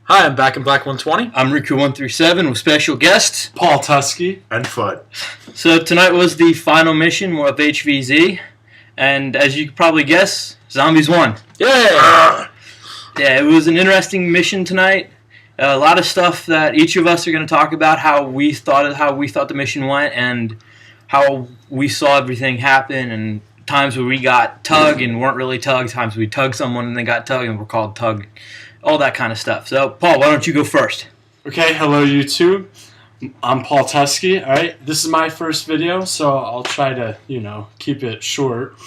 Hi, I'm back in Black 120. I'm Riku137 with special guest Paul Tusky and Fudd. So tonight was the final mission of HVZ, and as you could probably guess, zombies won. Yeah! Yeah, it was an interesting mission tonight. A lot of stuff that each of us are going to talk about, how we thought the mission went, and how we saw everything happen, and times where we got tugged and weren't really tugged, times we tugged someone and they got tugged and were called tugged, all that kind of stuff. So, Paul, why don't you go first? Okay, hello YouTube. I'm Paul Tusky. Alright, this is my first video, so I'll try to, keep it short.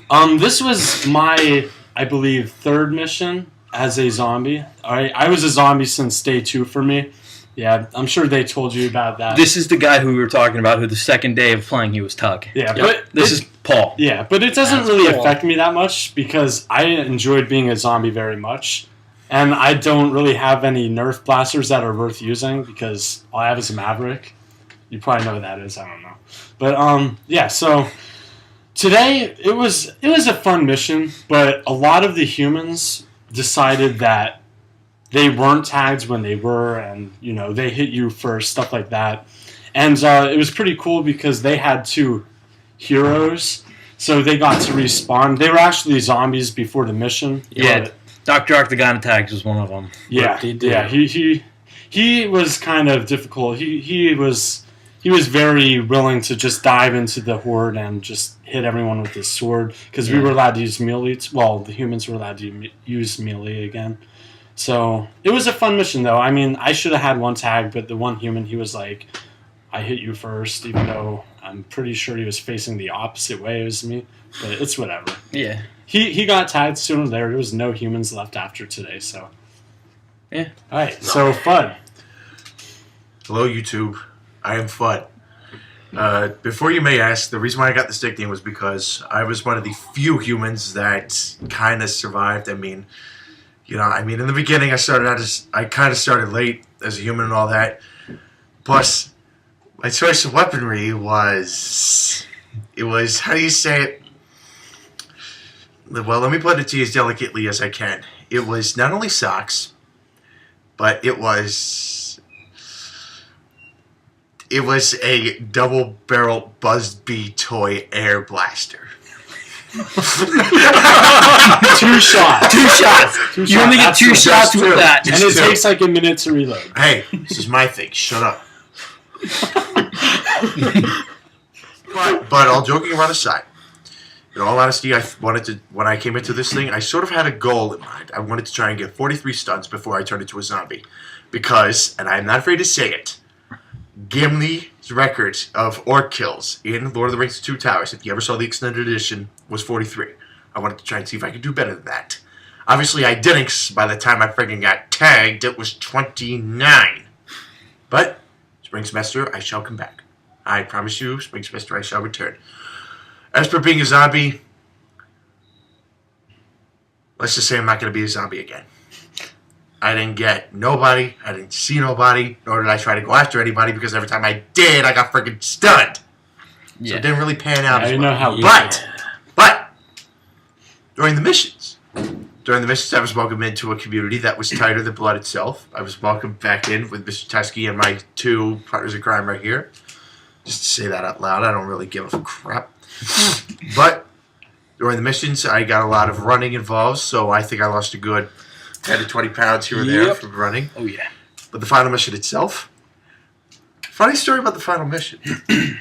This was my, I believe, third mission as a zombie. Alright, I was a zombie since day 2 for me. Yeah, I'm sure they told you about that. This is the guy who we were talking about, who the second day of playing he was Tug. Yeah, but this is Paul. Yeah, but it doesn't really affect me that much because I enjoyed being a zombie very much. And I don't really have any Nerf blasters that are worth using because all I have is a Maverick. You probably know what that is, I don't know. But yeah, so today it was a fun mission, but a lot of the humans decided that they weren't tagged when they were, and they hit you first, stuff like that. And it was pretty cool because they had 2 heroes, so they got to respawn. They were actually zombies before the mission. Yeah, Dr. Ark, the guy in the tags, was one of them. Yeah, he was kind of difficult. He was very willing to just dive into the horde and just hit everyone with his sword because we were allowed to use melee. Well, the humans were allowed to use melee again. So it was a fun mission, though. I mean, I should have had one tag, but the one human, he was like, I hit you first, even though I'm pretty sure he was facing the opposite way as me. But it's whatever. Yeah. He got tagged sooner or later. There was no humans left after today, so. Yeah. All right, so Fudd. Hello, YouTube. I am Fudd. Before you may ask, the reason why I got this nickname was because I was one of the few humans that kind of survived. I mean, in the beginning, I kind of started late as a human and all that. Plus, my choice of weaponry was, how do you say it? Well, let me put it to you as delicately as I can. It was not only socks, but it was a double-barrel Buzzbee toy air blaster. 2 shots. 2 shots. You only get 2 shots with that. And it takes like a minute to reload. Hey, this is my thing. Shut up. But all joking around aside, in all honesty, when I came into this thing, I sort of had a goal in mind. I wanted to try and get 43 stuns before I turned into a zombie. Because, and I'm not afraid to say it, Gimli's record of orc kills in Lord of the Rings 2 Towers, if you ever saw the extended edition, was 43. I wanted to try and see if I could do better than that. Obviously, I didn't, 'cause by the time I friggin' got tagged, it was 29. But, spring semester, I shall come back. I promise you, spring semester, I shall return. As for being a zombie, let's just say I'm not going to be a zombie again. I didn't get nobody, I didn't see nobody, nor did I try to go after anybody, because every time I did, I got freaking stunned. Yeah. So it didn't really pan out as well. Know how but, during the missions, I was welcomed into a community that was tighter than blood itself. I was welcomed back in with Mr. Tusky and my 2 partners in crime right here. Just to say that out loud, I don't really give a crap. But during the missions, I got a lot of running involved, so I think I lost a good 10 to 20 pounds here or there from running. Oh, yeah. But the final mission itself, funny story about the final mission. In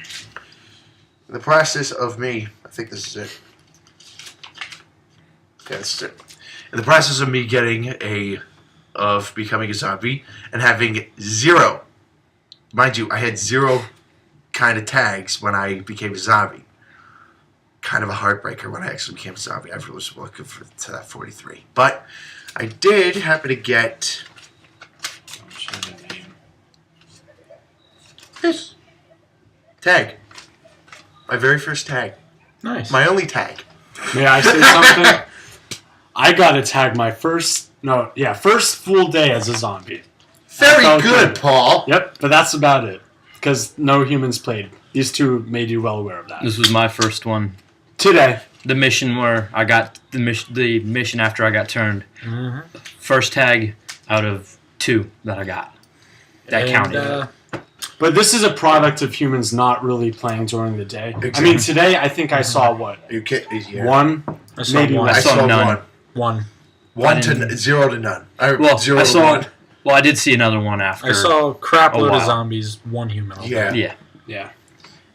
the process of me, I think this is it. Yeah, this is it. In the process of me becoming a zombie and having 0, mind you, I had 0 kind of tags when I became a zombie. Kind of a heartbreaker when I actually became a zombie. I was looking to that 43. But I did happen to get this tag. My very first tag. Nice. My only tag. May I say something? I got a tag my first full day as a zombie. Very good, Paul. Yep, but that's about it. Because no humans played. These 2 made you well aware of that. This was my first one. Today. the mission where I got the mission after I got turned. Mm-hmm. First tag out of 2 that I got. That counted. But this is a product of humans not really playing during the day. Exactly. I mean, today I think I saw what? You can't, yeah. One? I saw Maybe one. I I saw saw none. one. One. One I to didn't- 0 to none. Well, 0 I to saw. 1. Well, I did see another one after. I saw a crap a load of while. zombies, 1 human. Yeah. Yeah. Yeah.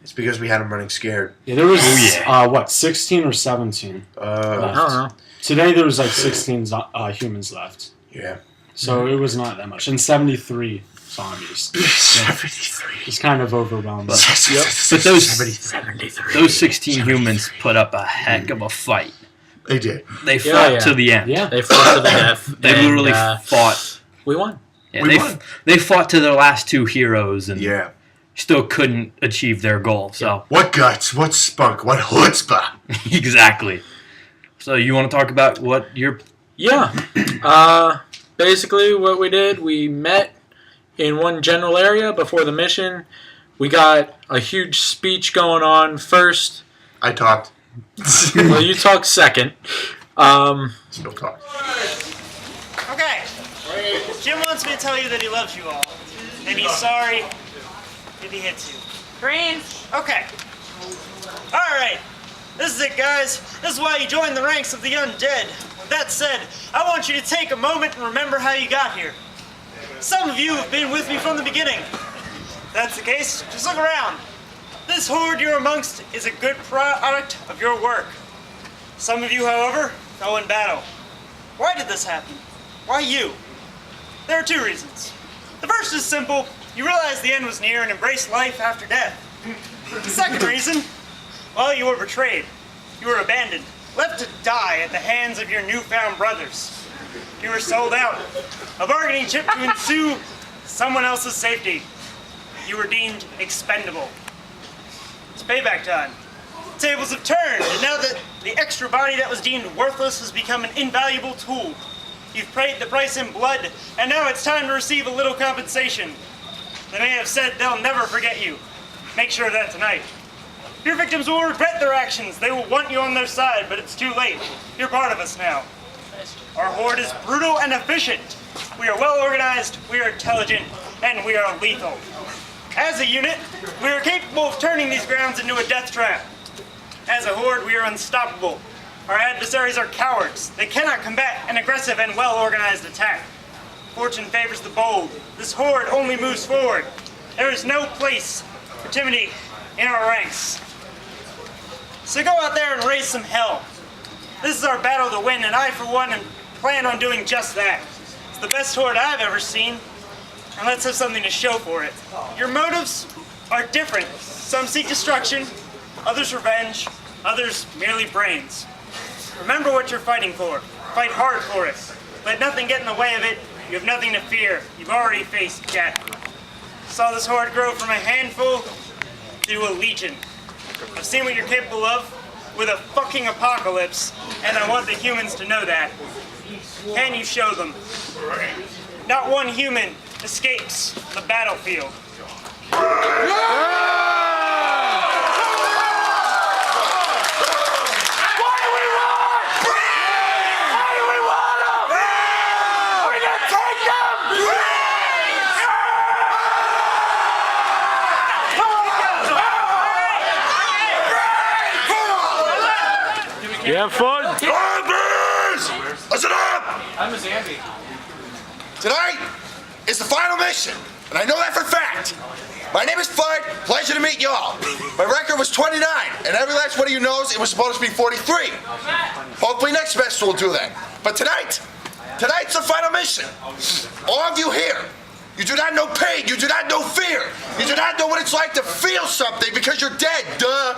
It's because we had them running scared. Yeah, there was, Oh, yeah. what, 16 or 17? I don't know. Today there was like 16 humans left. Yeah. So it was not that much. And 73 zombies. 73. It's kind of overwhelming. But Yep. those 73. those 16 humans put up a heck of a fight. They did. They Yeah, fought yeah. to the end. Yeah. They fought to the death. They and, literally fought. We won. Yeah, We won. they fought to their last 2 heroes and Yeah. still couldn't achieve their goal. So What guts? What spunk? What chutzpah? exactly. So you want to talk about what your Yeah. Basically, what we did, we met in one general area before the mission. We got a huge speech going on first. I talked. Well, you talk second. Still talk. Okay. Jim wants me to tell you that he loves you all. And he's sorry if he hits you. Green. Okay. Alright. This is it, guys. This is why you joined the ranks of the undead. With that said, I want you to take a moment and remember how you got here. Some of you have been with me from the beginning. If that's the case, just look around. This horde you're amongst is a good product of your work. Some of you, however, fell in battle. Why did this happen? Why you? There are 2 reasons. The first is simple. You realized the end was near and embraced life after death. The second reason, well, you were betrayed. You were abandoned, left to die at the hands of your newfound brothers. You were sold out, a bargaining chip to ensue someone else's safety. You were deemed expendable. It's payback time. Tables have turned, and now that the extra body that was deemed worthless has become an invaluable tool. You've paid the price in blood, and now it's time to receive a little compensation. They may have said they'll never forget you. Make sure of that tonight. Your victims will regret their actions. They will want you on their side, but it's too late. You're part of us now. Our horde is brutal and efficient. We are well organized, we are intelligent, and we are lethal. As a unit, we are capable of turning these grounds into a death trap. As a horde, we are unstoppable. Our adversaries are cowards. They cannot combat an aggressive and well-organized attack. Fortune favors the bold. This horde only moves forward. There is no place for timidity in our ranks. So go out there and raise some hell. This is our battle to win, and I, for one, plan on doing just that. It's the best horde I've ever seen, and let's have something to show for it. Your motives are different. Some seek destruction, others revenge, others merely brains. Remember what you're fighting for. Fight hard for it. Let nothing get in the way of it. You have nothing to fear. You've already faced death. Saw this horde grow from a handful to a legion. I've seen what you're capable of with a fucking apocalypse, and I want the humans to know that. Can you show them? Not one human escapes the battlefield. You have fun? Zombies! Listen up! I'm a zombie. Tonight is the final mission, and I know that for a fact. My name is Floyd. Pleasure to meet y'all. My record was 29, and every last one of you knows it was supposed to be 43. Hopefully next semester will do that. But tonight's the final mission. All of you here, you do not know pain. You do not know fear. You do not know what it's like to feel something because you're dead, duh.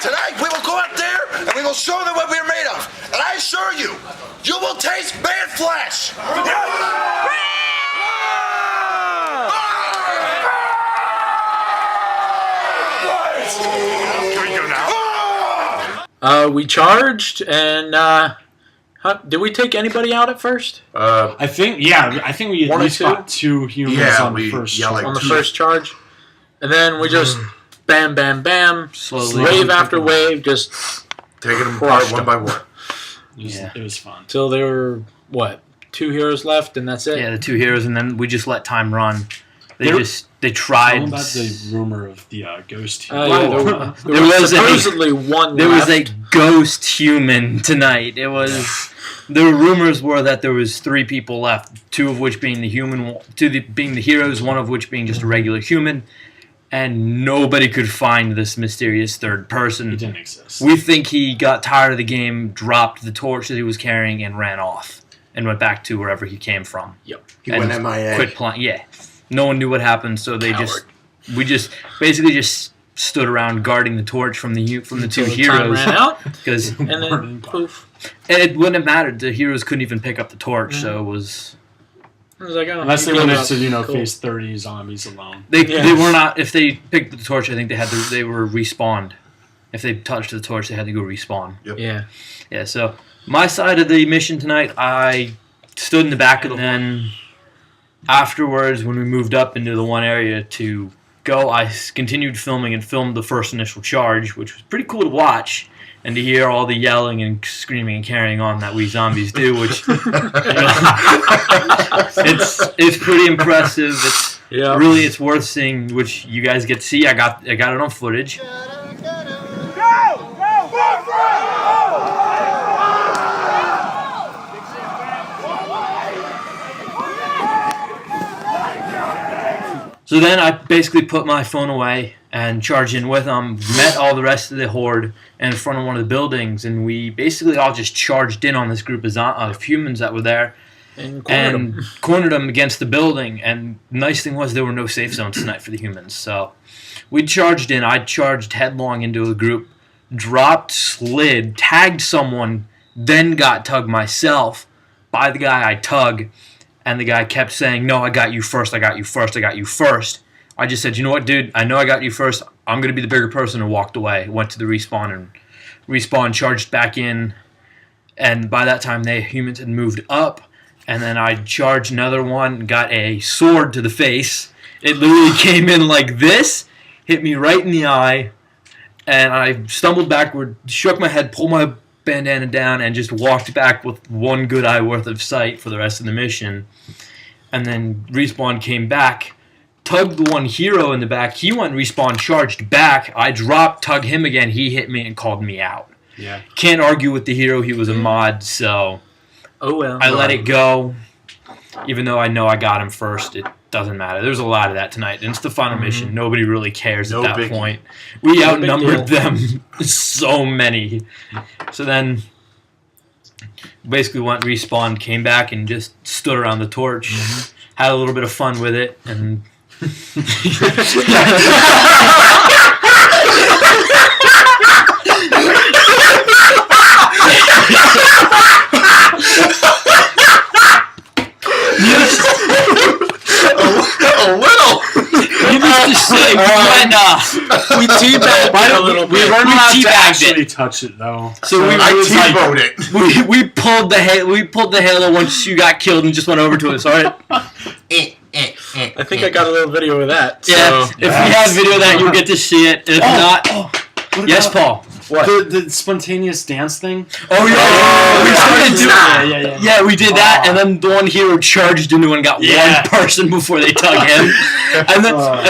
Tonight we will go out there and we will show them what we're made of. And I assure you, you will taste man flesh. Can we go now? We charged, and did we take anybody out at first? I think we at One or least two? got 2 humans Yeah, on the we first yelled charge. On the first charge? And then we just bam, bam, bam, Slowly. wave after wave, just Taking them apart Crushed one by one. It was fun. till there were, 2 heroes left, and that's it. Yeah, the 2 heroes, and then we just let time run. They There- they tried. How about the rumor of the ghost hero? Yeah, there was supposedly one There was left. a ghost human tonight. It was. The rumors were that there was 3 people left, 2 of which being the human, being the heroes, 1 of which being just a regular human, and nobody could find this mysterious third person. He didn't exist. We think he got tired of the game, dropped the torch that he was carrying, and ran off, and went back to wherever he came from. He And went MIA. Quit playing. Yeah, no one knew what happened, so they Coward. we basically just stood around guarding the torch from the 2 Until the time heroes ran out, because and then poof. it wouldn't have mattered. The heroes couldn't even pick up the torch, so it was. I was like, oh, Unless they you wanted gave to, up. Cool. face 30 zombies alone. They Yeah. they were not. If they picked up the torch, I think they were respawned. If they touched the torch, they had to go respawn. Yeah. Yeah. So my side of the mission tonight, I stood in the back, and then afterwards, when we moved up into the one area to go, I continued filming and filmed the first initial charge, which was pretty cool to watch. And to hear all the yelling and screaming and carrying on that we zombies do, which it's pretty impressive. It's Yeah. really it's worth seeing, which you guys get to see. I got it on footage. So then I basically put my phone away and charged in with them, met all the rest of the horde in front of one of the buildings, and we basically all just charged in on this group of humans that were there And and cornered them against the building. And the nice thing was there were no safe zones tonight for the humans. So we charged in. I charged headlong into the group, dropped, slid, tagged someone, then got tugged myself by the guy I tug. And the guy kept saying, no, I got you first, I got you first, I got you first. I just said, you know what, dude, I know I got you first. I'm going to be the bigger person, and walked away. Went to the respawn, charged back in. And by that time, the humans had moved up. And then I charged another one, got a sword to the face. It literally came in like this, hit me right in the eye. And I stumbled backward, shook my head, pulled my bandana down, and just walked back with one good eye worth of sight for the rest of the mission. And then respawn came back, tugged the one hero in the back. He went respawn, charged back. I dropped, tugged him again. He hit me and called me out. Yeah. Can't argue with the hero. He was a mod, so oh well. I let it go. Even though I know I got him first, it doesn't matter. There's a lot of that tonight. And it's the final mission. Nobody really cares No at that biggie. point. We No big outnumbered deal. them so many. So then basically went respawned, came back, and just stood around the torch. Had a little bit of fun with it. And needless to say, we teabagged a little We bit. weren't allowed to teabagged actually touch it, though. So we I was like, T-bowed it. we pulled the halo once you got killed and just went over to us. All right. I think I got a little video of that. So. Yeah. If we have video of that, you'll get to see it. If not, yes, Paul. What? The spontaneous dance thing? Oh yeah, we started doing. Yeah. Yeah, we did that, and then the one hero charged into and got Yeah. one person before they tugged him, and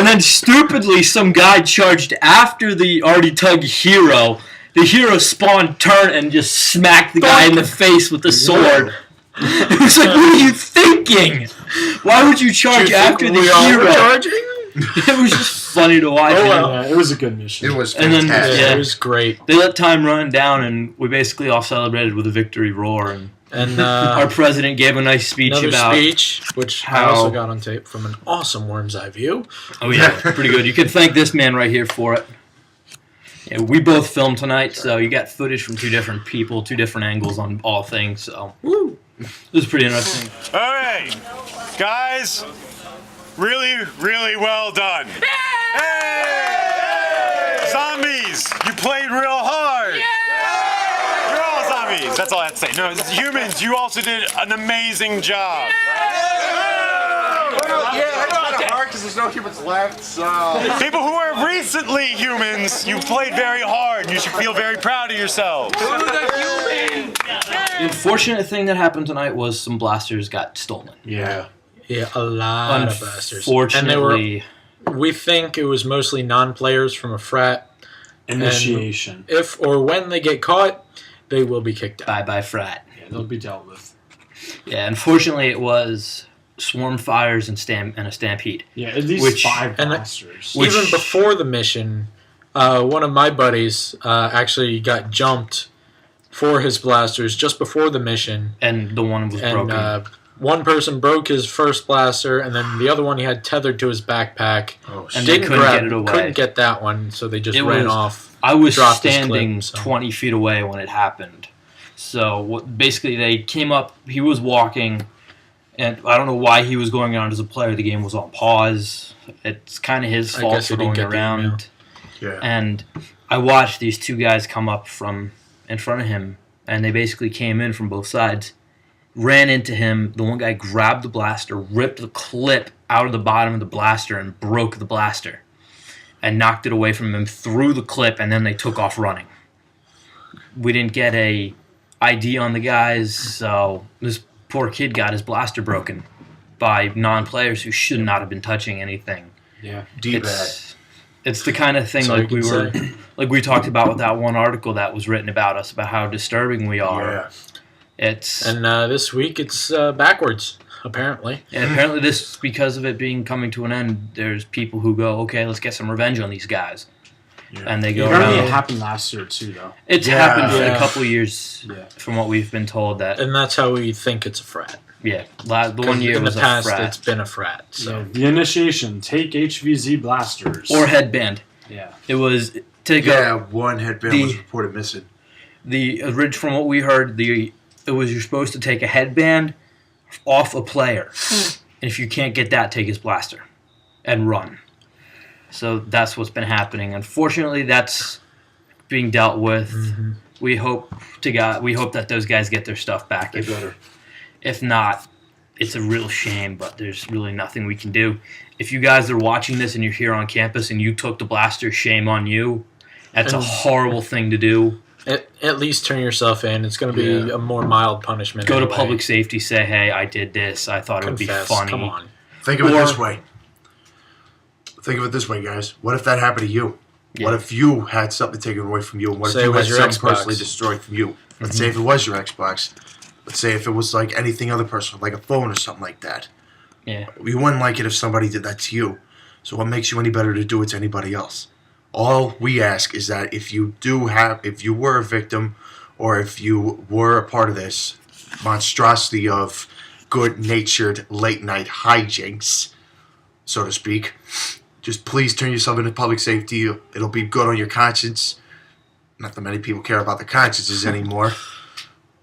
then stupidly some guy charged after the already tugged hero. The hero spawned, turned, and just smacked the guy in the face with the sword. It was like, what are you thinking? Why would you charge after the hero? Charging? It was just funny to watch. Oh, well. Yeah, it was a good mission. It was And then- fantastic. Yeah. It was great. They let time run down, and we basically all celebrated with a victory roar. And And our president gave a nice speech another about. speech, which I how- also got on tape from an awesome Worm's Eye view. Oh yeah, pretty good. You can thank this man right here for it. Yeah, we both filmed tonight, so you got footage from 2 different people, 2 different angles on all things. So Woo! it was pretty interesting. All right, guys, really, really well done. Hey! Zombies, you played real hard. You're all zombies. That's all I have to say. No, humans, you also did an amazing job. it's kind of hard because there's no humans left, so... People who were recently humans, you played very hard. You should feel very proud of yourself. The unfortunate thing that happened tonight was some blasters got stolen. Yeah. Yeah, a lot of blasters. Unfortunately, We think it was mostly non-players from a frat. Initiation. And if or when they get caught, they will be kicked out. bye-bye frat. Yeah, they'll be dealt with. Yeah, unfortunately, it was swarm fires and a stampede. Yeah, at least 5 and blasters. Even before the mission, one of my buddies actually got jumped for his blasters just before the mission. And the one was broken. One person broke his first blaster, and then the other one he had tethered to his backpack. And they couldn't get it away. Couldn't get that one, so they just ran off. I was dropped his standing clip, so. 20 feet away when it happened. So basically, they came up. He was walking, and I don't know why he was going around as a player. The game was on pause. It's kind of his fault guess for he didn't going get the around. Yeah. And I watched these two guys come up from in front of him, and they basically came in from both sides. Ran into him. The one guy grabbed the blaster, ripped the clip out of the bottom of the blaster, and broke the blaster. And knocked it away from him, threw the clip, and then they took off running. We didn't get a ID on the guys, so this poor kid got his blaster broken by non-players who should not have been touching anything. Yeah. It's the kind of thing like we talked about with that one article that was written about us about how disturbing we are. Yeah. And this week it's backwards, apparently. And apparently this, because of it coming to an end, there's people who go, okay, let's get some revenge on these guys. Yeah. And they go Apparently around. it happened last year too, though. It's happened for a couple of years, Yeah. from what we've been told. And that's how we think it's a frat. Yeah, the 1 year in was the past, a frat. it's been a frat. So. Yeah, the initiation, take HVZ blasters. Or headband. Yeah. It was take one headband was reported missing. From what we heard, it was you're supposed to take a headband off a player, and if you can't get that, take his blaster and run. So that's what's been happening. Unfortunately, that's being dealt with. Mm-hmm. We hope that those guys get their stuff back. They better. If not, it's a real shame, but there's really nothing we can do. If you guys are watching this and you're here on campus and you took the blaster, shame on you. That's a horrible thing to do. At least turn yourself in. It's going to be a more mild punishment. Go to public safety, say, hey, I did this. I thought it would be funny. Come on. Think of it this way. Think of it this way, guys. What if that happened to you? Yeah. What if you had something taken away from you? And what if you had something personally destroyed from you? Let's say if it was your Xbox. Let's say if it was like anything other personal, like a phone or something like that. Yeah. You wouldn't like it if somebody did that to you. So what makes you any better to do it to anybody else? All we ask is that if you were a victim or if you were a part of this monstrosity of good-natured late-night hijinks, so to speak, just please turn yourself into public safety. It'll be good on your conscience. Not that many people care about their consciences anymore,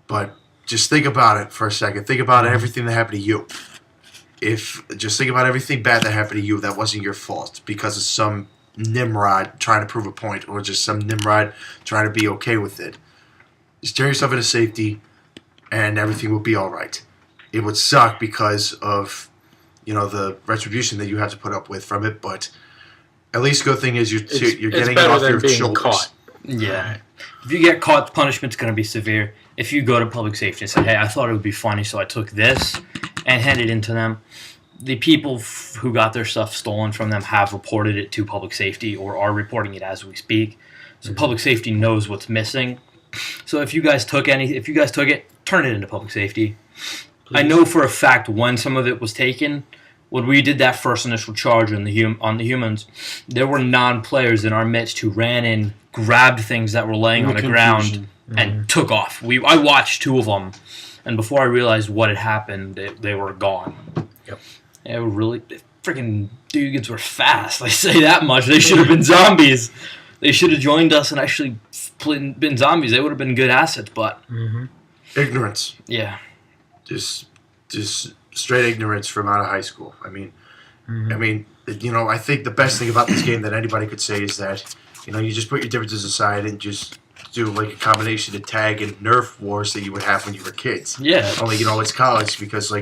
but just think about it for a second. Think about everything that happened to you. Just think about everything bad that happened to you that wasn't your fault because of some Nimrod trying to prove a point or just some Nimrod trying to be okay with it. Just turn yourself into safety and everything will be all right. It would suck because of, the retribution that you have to put up with from it, but at least the good thing is you're getting it off your shoulders. Caught. Yeah. If you get caught, the punishment's going to be severe. If you go to public safety and say, hey, I thought it would be funny, so I took this and handed it to them, the people who got their stuff stolen from them have reported it to public safety or are reporting it as we speak. So public safety knows what's missing. So if you guys took it, turn it into public safety. Please. I know for a fact when some of it was taken, when we did that first initial charge on the humans, there were non-players in our midst who ran in, grabbed things that were laying on the ground, and took off. I watched two of them, and before I realized what had happened, they were gone. Yep. They were really freaking dudes were fast. I say that much. They should have been zombies. They should have joined us and actually been zombies. They would have been good assets, but ignorance. Yeah. Just straight ignorance from out of high school. I think the best thing about this game that anybody could say is that, you just put your differences aside and just do like a combination of tag and Nerf wars that you would have when you were kids. Yeah. Only, it's college because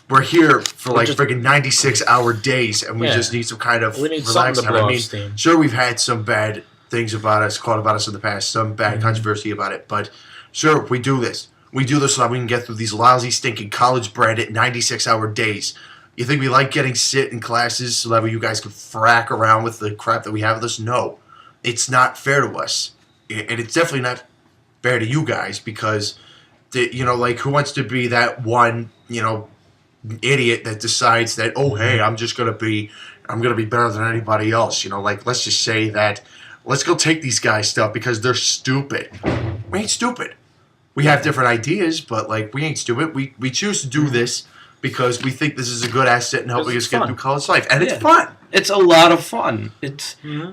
we're here for like just- freaking 96-hour days, and we Yeah. just need some kind of We need something to relaxing. blow I mean, off steam. sure, we've had some bad things about us, caught about us in the past, some Mm-hmm. bad controversy about it, but sure, we do this. We do this so that we can get through these lousy, stinking college-bred 96-hour days. You think we like getting sit in classes so that way you guys can frack around with the crap that we have with us? No. It's not fair to us. And it's definitely not fair to you guys because, like, who wants to be that one, idiot that decides that, oh, hey, I'm gonna be better than anybody else. Like, let's just say that, let's go take these guys' stuff because they're stupid. We ain't stupid. We have different ideas, but, like, we ain't stupid. We choose to do this because we think this is a good asset in helping us get through college life. And it's fun. It's a lot of fun.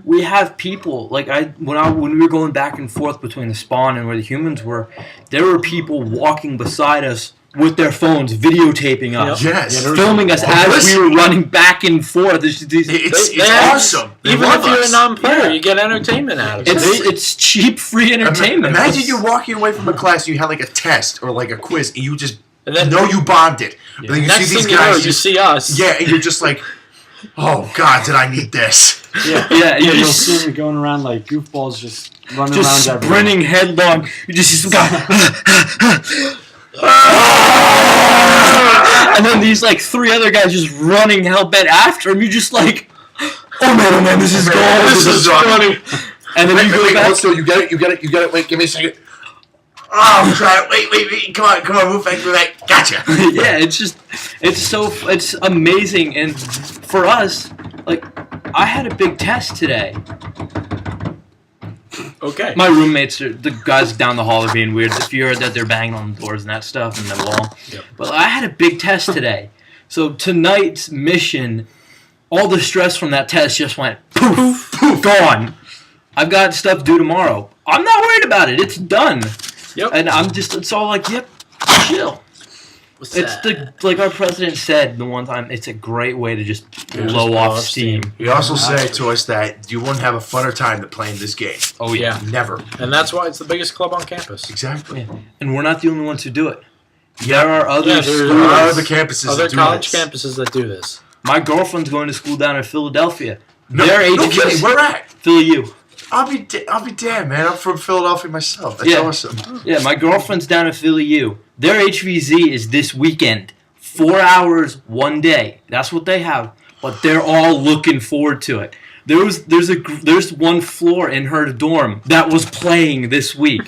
We have people like when we were going back and forth between the spawn and where the humans were, there were people walking beside us with their phones, videotaping us, Yes. filming us as we were running back and forth. It's awesome. They Even love if you're us. a non-player, you get entertainment out of it. It's cheap, free entertainment. Imagine you walking away from a class, you had like a test or like a quiz, and you just And then- know you bombed it. But then you Next see these thing you know, guys, you see us. yeah, and you're just like, oh God, did I need this? Yeah, You'll you see them going around like goofballs, just running just around sprinting headlong. You just see some guy, and then these like three other guys just running hell bent after him. You're just like, oh man, this is gold. This is funny. And then you go back. Also, you get it. Wait, give me a second. Oh, I'm trying. Wait. Come on, move back. Gotcha. Yeah, it's amazing. And for us, like, I had a big test today. Okay. My roommates, the guys down the hall are being weird. If you heard that, they're banging on the doors and that stuff and the wall. Yep. But I had a big test today. So tonight's mission, all the stress from that test just went poof, gone. I've got stuff due tomorrow. I'm not worried about it. It's done. Yep. And it's all like, yep, chill. Like our president said the one time, it's a great way to just blow off steam. He also said to us that you wouldn't have a funner time than playing this game. Oh yeah. Never. And that's why it's the biggest club on campus. Exactly. Yeah. And we're not the only ones who do it. There are other there There are are other campuses Other that do college this. campuses that do this. My girlfriend's going to school down in Philadelphia. No, Their no HVAC kidding. Where at? Philly U. I'll be damned, man. I'm from Philadelphia myself. That's Yeah. awesome. Yeah, my girlfriend's down at Philly U. Their HVZ is this weekend. 4 hours, 1 day. That's what they have. But they're all looking forward to it. There's one floor in her dorm that was playing this week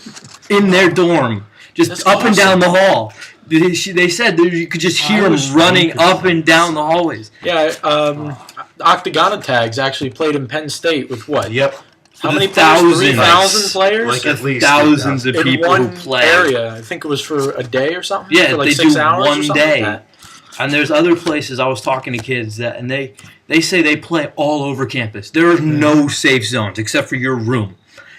in their dorm, just That's up and awesome. down the hall. They said that you could just hear them running up and down the hallways. Yeah, Octagona Tags actually played in Penn State with what? Yep. How many Thousands. players? 3,000 players? Like at least Thousands of in people one who play. area. I think it was for a day or something? Yeah, for like they 6 do hours or one something day. like that. And there's other places I was talking to kids that, and they say they play all over campus. There are no safe zones except for your room.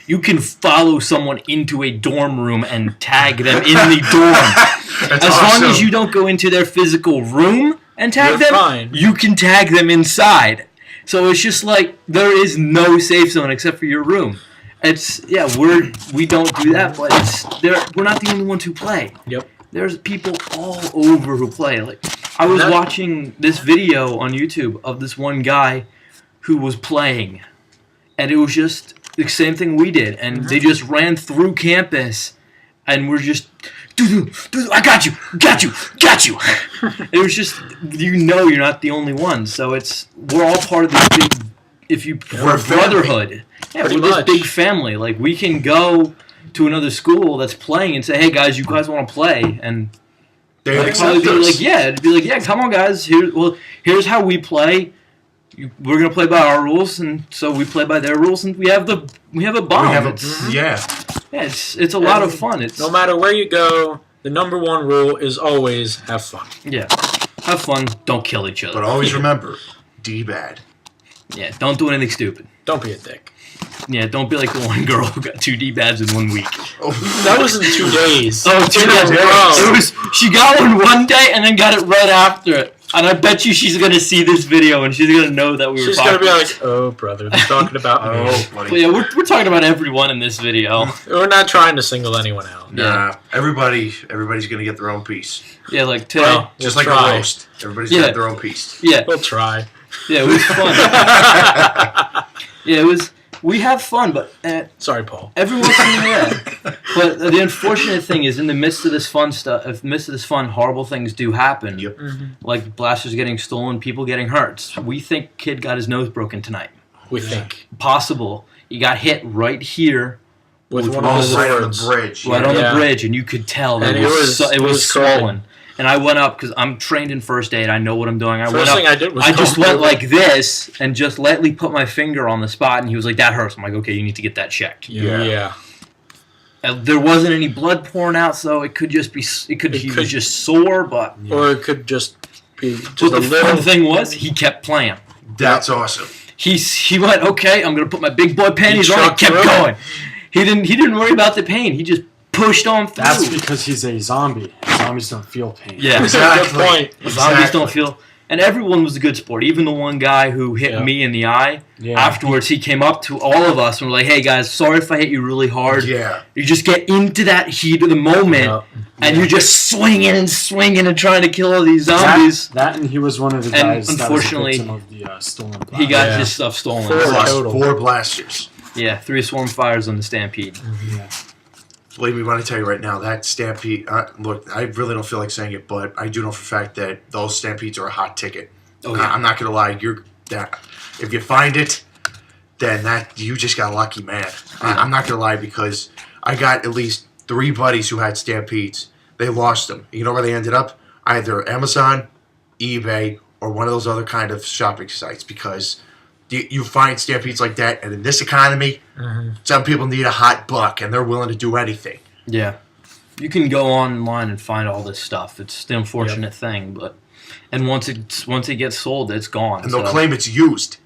You can follow someone into a dorm room and tag them in the dorm. That's As long as awesome. you don't go into their physical room and tag You're them, fine. you can tag them inside. So it's just like there is no safe zone except for your room. We don't do that, but we're not the only ones who play. Yep. There's people all over who play. Like I was watching this video on YouTube of this one guy who was playing, and it was just the same thing we did, and they just ran through campus, and we're just, I got you. It was just, you're not the only one, so we're all part of this big, We're a family. brotherhood. Yeah, Pretty we're this much. big family. Like we can go to another school that's playing and say, hey guys, you guys want to play? And They it'd accept be us. like, come on guys, here's how we play. We're gonna play by our rules, and so we play by their rules, and we have a bond. We have It's a lot of fun. No matter where you go, the number one rule is always have fun. Yeah, have fun. Don't kill each other. But always remember, D-bad. Yeah, don't do anything stupid. Don't be a dick. Yeah, don't be like the one girl who got 2 D-bads in 1 week. That was in 2 days. Oh, 2 days. Bro. She got one day and then got it right after it. And I bet you she's gonna see this video and she's gonna know that we were She's talking. gonna be like, "Oh, brother, they're talking about me." Oh, But buddy. yeah, we're talking about everyone in this video. We're not trying to single anyone out. Nah, everybody's gonna get their own piece. Yeah, like today. Well, Just we'll like try. a roast. Everybody's Yeah. got their own piece. Yeah, We'll try. yeah, it was fun. Yeah, it was. We have fun, but Sorry, Paul. every once in a while. But the unfortunate thing is, in the midst of this fun stuff, in the midst of this fun, horrible things do happen. Yep. Like blasters getting stolen, people getting hurt. We think kid got his nose broken tonight. We think Possible. He got hit right here, with one one of of the the Right on the swords. bridge. right yeah. on Yeah. the bridge, and you could tell that And it it was was swollen. And I went up because I'm trained in first aid. I know what I'm doing. I went First up. thing I did was I just go went over. like this and just lightly put my finger on the spot, and he was like, "That hurts." I'm like, "Okay, you need to get that checked." Yeah. There wasn't any blood pouring out, so it could just be. He could- was just sore, but. Or it could just be just But a the little. fun thing was, he kept playing. That's awesome. He went, "Okay, I'm gonna put my big boy panties on." And trucked kept through. going. He didn't worry about the pain. He just pushed on through. That's because he's a zombie. Zombies don't feel pain. Yeah. Exactly. Good point. Zombies don't feel. And everyone was a good sport. Even the one guy who hit Yeah. me in the eye. Yeah. Afterwards, he came up to all of us and was like, "Hey guys, sorry if I hit you really hard." Yeah. You just get into that heat of the moment, Yeah. and you're just swinging and trying to kill all these zombies. That and he was one of the And guys unfortunately, that was a victim of the stolen blaster. He got Yeah. his stuff stolen. Four. I lost Total. 4 blasters. Yeah, 3 swarm fires on the Stampede. Yeah. Believe me when I tell you right now, that Stampede, look, I really don't feel like saying it, but I do know for a fact that those Stampedes are a hot ticket. Oh, yeah. I'm not going to lie. If you find it, then you just got lucky, man. I'm not going to lie because I got at least 3 buddies who had Stampedes. They lost them. You know where they ended up? Either Amazon, eBay, or one of those other kind of shopping sites because you find Stampedes like that, and in this economy, some people need a hot buck, and they're willing to do anything. Yeah. You can go online and find all this stuff. It's the unfortunate thing, but once it gets sold, it's gone. And they'll so- claim it's used.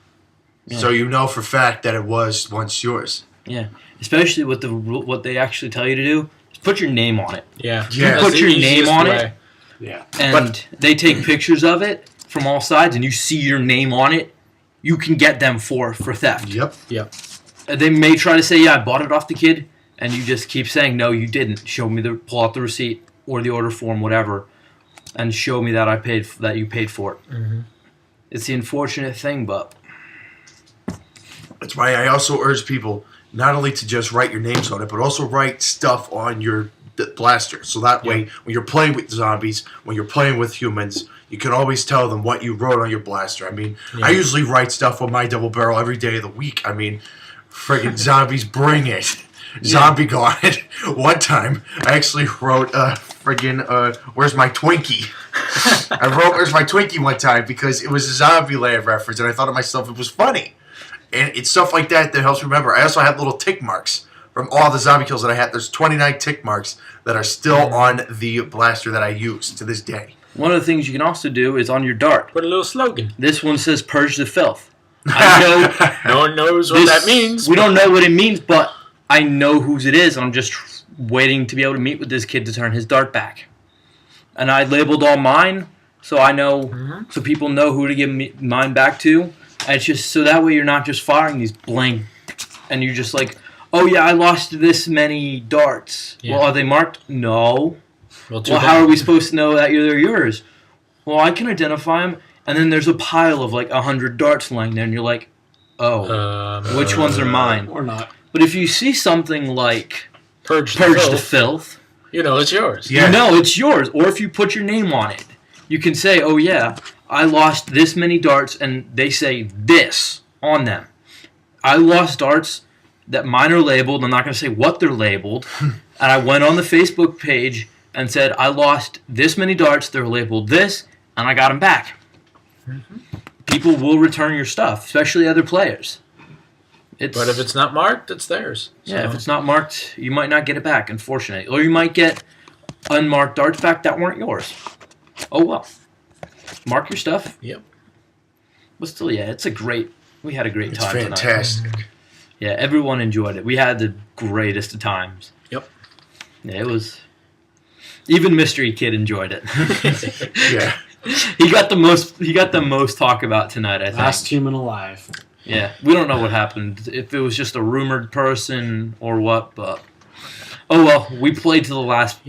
Yeah. So you know for a fact that it was once yours. Yeah, especially with what they actually tell you to do is put your name on it. Yeah. Yeah. That's Put the your name easiest on way. Yeah. And they take pictures of it from all sides, and you see your name on it, you can get them for theft. Yep. Yep. They may try to say, "Yeah, I bought it off the kid," and you just keep saying, "No, you didn't. Show me pull out the receipt or the order form, whatever, and show me that you paid for it." Mm-hmm. It's the unfortunate thing, but That's why I also urge people not only to just write your names on it, but also write stuff on your blaster. So that way, when you're playing with zombies, when you're playing with humans, you can always tell them what you wrote on your blaster. I mean, I usually write stuff on my double barrel every day of the week. I mean, friggin' zombies, bring it. Zombie guard. One time, I actually wrote "Where's my Twinkie?" I wrote "Where's my Twinkie?" one time because it was a Zombieland reference, and I thought to myself it was funny. And it's stuff like that that helps me remember. I also have little tick marks from all the zombie kills that I had. There's 29 tick marks that are still on the blaster that I use to this day. one of the things you can also do is on your dart. Put a little slogan. This one says "Purge the filth." I know No one knows what this- that means. We don't know what it means, but I know whose it is. I'm just waiting to be able to meet with this kid to turn his dart back. And I labeled all mine, so I know, so people know who to give mine back to. And it's just so that way you're not just firing these blank, and you're just like, "Oh yeah, I lost this many darts." Yeah. Well, are they marked? No. Well, too Well, bad. how are we supposed to know that they're yours? Well, I can identify them, and then there's a pile of like 100 darts lying there, and you're like, "Oh, which ones are mine?" Or not. But if you see something like Purge the "Purge filth. the filth," You know it's yours. Yeah. you know it's yours. Or if you put your name on it, you can say, "Oh yeah, I lost this many darts," and they say this on them. I lost darts that mine are labeled. I'm not going to say what they're labeled. And I went on the Facebook page and said, "I lost this many darts. They're labeled this," and I got them back. People will return your stuff, especially other players. But if it's not marked, it's theirs. Yeah, So- if it's not marked, you might not get it back, unfortunately. Or you might get unmarked darts back that weren't yours. Oh well. Mark your stuff. Yep. But still, yeah, we had a great It's time tonight. fantastic. Yeah, everyone enjoyed it. We had the greatest of times. Yep. Yeah, it was... Even Mystery Kid enjoyed it. Yeah. He got the most. He got the most talk about tonight. I think. Last human alive. Yeah, we don't know what happened. If it was just a rumored person or what, but oh well. We played to the last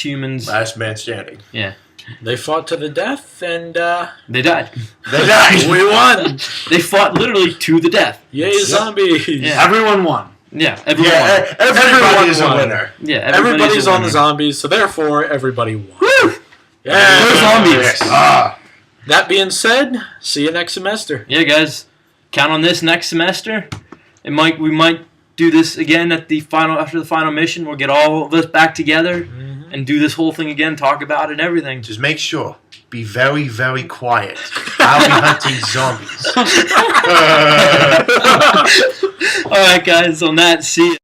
humans. Last man standing. Yeah, They fought to the death, and they died. They died. we won. They fought literally to the death. Yay, zombies! Yeah. Everyone won. Yeah, everyone. Yeah, won. everybody is a won. winner. Yeah, Everybody's a on the winner. zombies, so therefore everybody won. Woo! Yeah. Go zombies. Yes. Ah. That being said, see you next semester. Yeah, guys, count on this next semester. We might do this again after the final mission. We'll get all of us back together and do this whole thing again, talk about it and everything. Just make sure. Be very, very quiet. I'll be hunting zombies. All right, guys. On that, see ya.